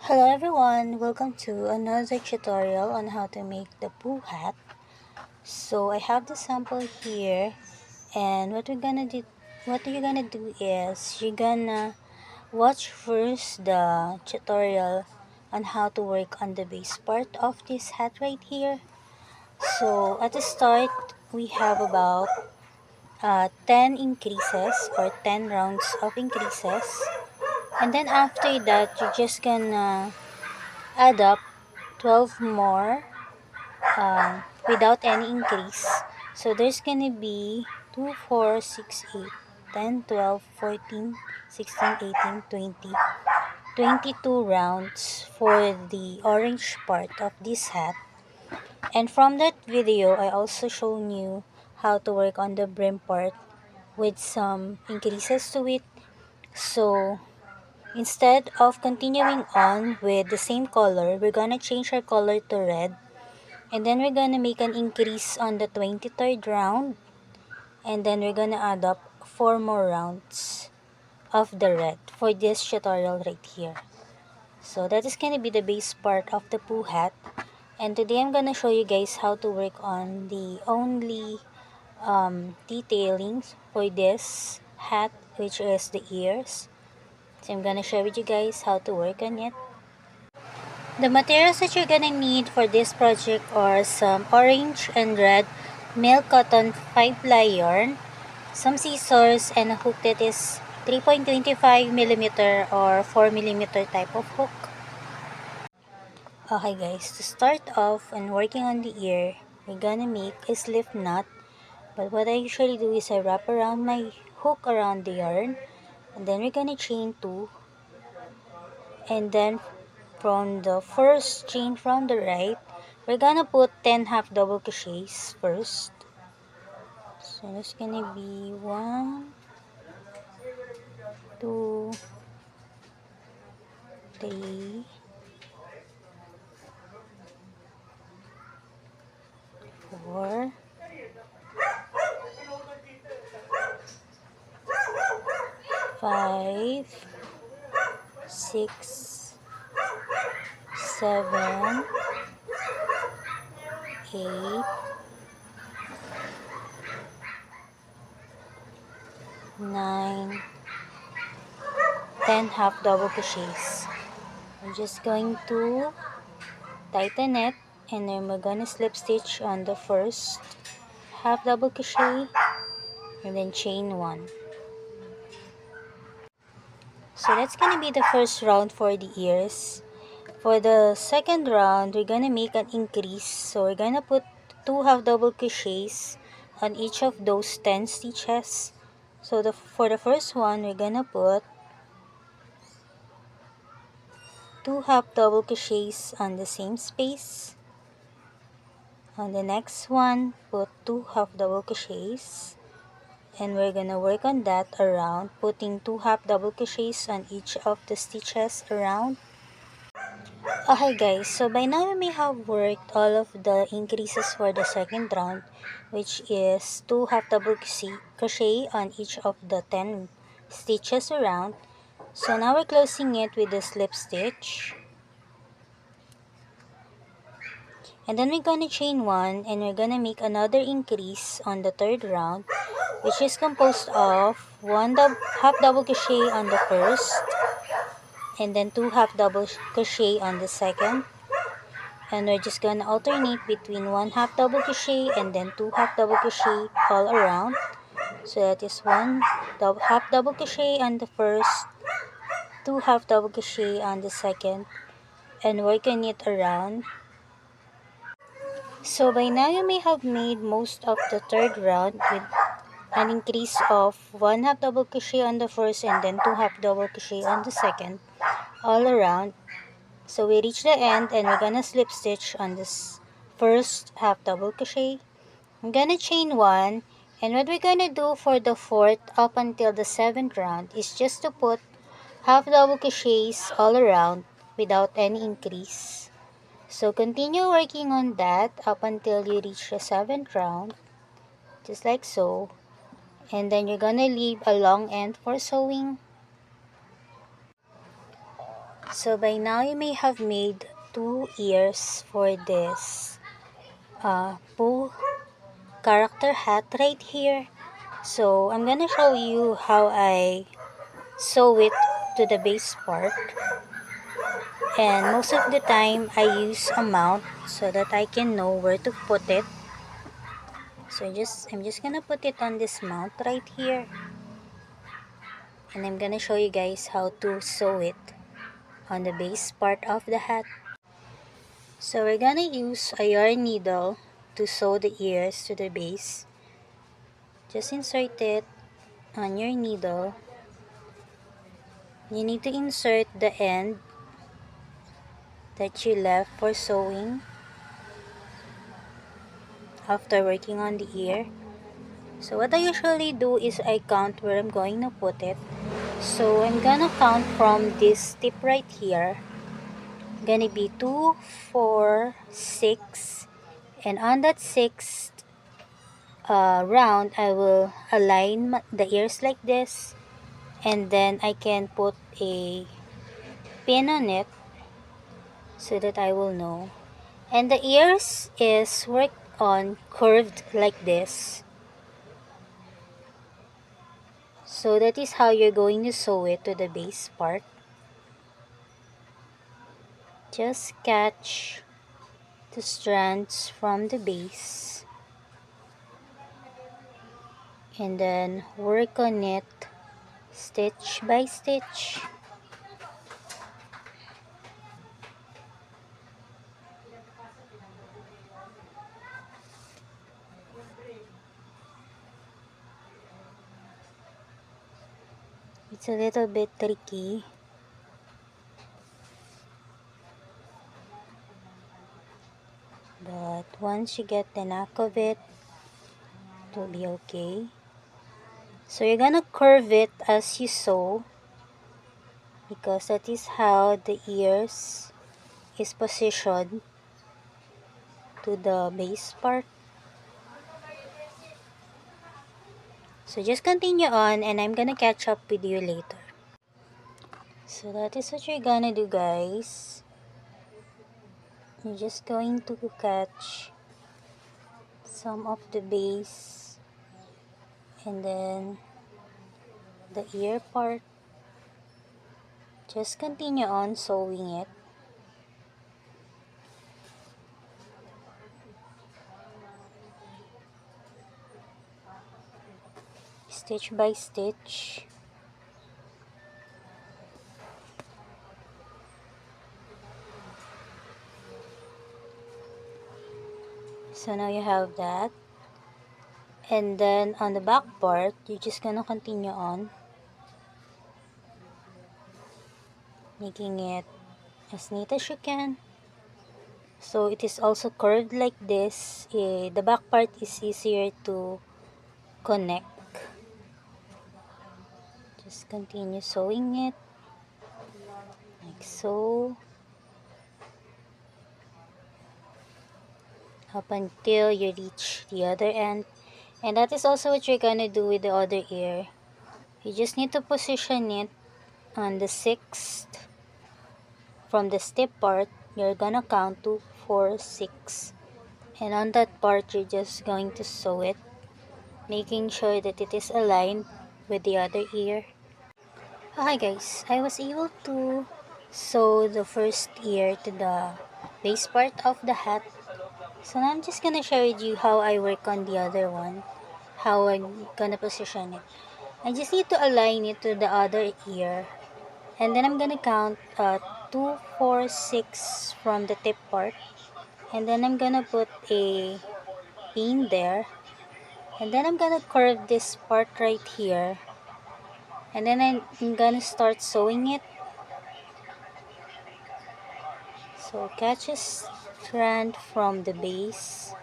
Hello everyone, welcome to another tutorial on how to make the Pooh hat. So I have the sample here, and what you're gonna do is you're gonna watch first the tutorial on how to work on the base part of this hat right here. So at the start we have about 10 increases or 10 rounds of increases, and then after that you're just gonna add up 12 more without any increase. So there's gonna be 2, 4, 6, 8, 10, 12, 14, 16, 18, 20, 22 rounds for the orange part of this hat. And from that video, I also shown you how to work on the brim part with some increases to it. So instead of continuing on with the same color, we're gonna change our color to red. And then we're gonna make an increase on the 23rd round. And then we're gonna add up 4 more rounds of the red for this tutorial right here. So that is gonna be the base part of the Pooh hat. And today I'm gonna show you guys how to work on the only detailings for this hat, which is the ears. So I'm gonna share with you guys how to work on it. The materials that you're gonna need for this project are some orange and red milk cotton 5-ply yarn, some scissors, and a hook that is 3.25mm or 4mm type of hook. Okay guys, to start off and working on the ear, we're gonna make a slip knot. But what I usually do is I wrap around my hook around the yarn, and then we're gonna chain 2, and then from the first chain from the right, we're gonna put 10 half double crochets first. So it's gonna be 1, 2, 3, 4, 5, 6, 7, 8, 9, 10 half double crochets. I'm just going to tighten it, and then we're gonna slip stitch on the first half double crochet and then chain 1. So that's gonna be the first round for the ears. For the second round, we're gonna make an increase. So we're gonna put 2 half double crochets on each of those 10 stitches. So for the first one, we're gonna put 2 half double crochets on the same space. On the next one, put 2 half double crochets. And we're gonna work on that around, putting 2 half double crochets on each of the stitches around. Okay guys, so by now we may have worked all of the increases for the second round, which is 2 half double crochet on each of the 10 stitches around. So now we're closing it with the slip stitch. And then we're gonna chain 1, and we're gonna make another increase on the third round, which is composed of 1 half double crochet on the first, and then 2 half double crochet on the second. And we're just gonna alternate between 1 half double crochet and then 2 half double crochet all around. So that is 1 half double crochet on the first, 2 half double crochet on the second, and working it around. So by now you may have made most of the third round with an increase of 1 half double crochet on the first and then 2 half double crochet on the second all around. So we reach the end, and we're gonna slip stitch on this first half double crochet. I'm gonna chain 1, and what we're gonna do for the fourth up until the 7th round is just to put half double crochets all around without any increase. So continue working on that up until you reach the 7th round, just like so. And then you're gonna leave a long end for sewing. So by now you may have made 2 ears for this Pooh character hat right here. So I'm gonna show you how I sew it to the base part, and most of the time I use a mount so that I can know where to put it. So I'm just gonna put it on this mount right here, and I'm gonna show you guys how to sew it on the base part of the hat. So we're gonna use a yarn needle to sew the ears to the base. Just insert it on your needle. You need to insert the end that you left for sewing after working on the ear. So what I usually do is I count where I'm going to put it. So I'm gonna count from this tip right here. Gonna be 2, 4, 6, and on that sixth round I will align the ears like this, and then I can put a pin on it so that I will know. And the ears is worked on curved like this. So that is how you're going to sew it to the base part. Just catch the strands from the base and then work on it stitch by stitch. It's a little bit tricky, but once you get the knack of it, it will be okay. So you're gonna curve it as you sew, because that is how the ears is positioned to the base part. So just continue on, and I'm gonna catch up with you later. So that is what you're gonna do, guys. You're just going to catch some of the base and then the ear part. Just continue on sewing it. Stitch by stitch. So now you have that. And then on the back part, you're just gonna continue on making it as neat as you can. So it is also curved like this. The back part is easier to connect. Just continue sewing it like so up until you reach the other end. And that is also what you're gonna do with the other ear. You just need to position it on the sixth. From the step part, you're gonna count 2, 4, 6, and on that part you're just going to sew it, making sure that it is aligned with the other ear. Okay guys, I was able to sew the first ear to the base part of the hat. So now I'm just gonna share with you how I work on the other one, how I'm gonna position it. I just need to align it to the other ear, and then I'm gonna count 2, 4, 6 from the tip part, and then I'm gonna put a pin there, and then I'm gonna curve this part right here, and then I'm gonna start sewing it. So catch a strand from the base,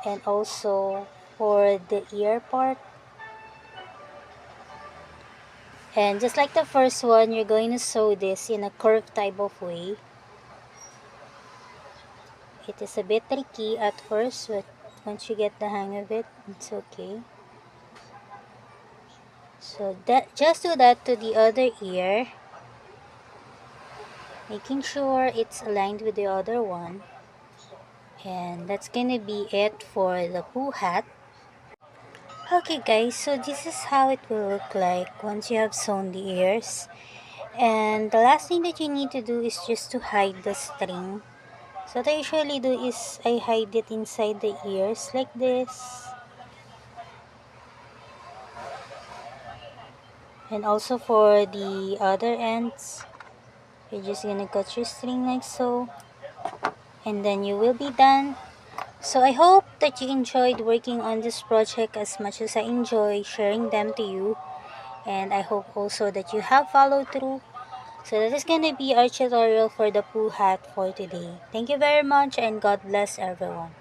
and also for the ear part. And just like the first one, you're going to sew this in a curved type of way. It is a bit tricky at first, but once you get the hang of it, it's okay. So that, just do that to the other ear. making sure it's aligned with the other one. And that's gonna be it for the Pooh hat. Okay guys, so this is how it will look like once you have sewn the ears. And the last thing that you need to do is just to hide the string. So what I usually do is I hide it inside the ears like this. And also for the other ends, you're just gonna cut your string like so. And then you will be done. So I hope that you enjoyed working on this project as much as I enjoy sharing them to you. And I hope also that you have followed through. So that is gonna be our tutorial for the Pooh hat for today. Thank you very much and God bless everyone.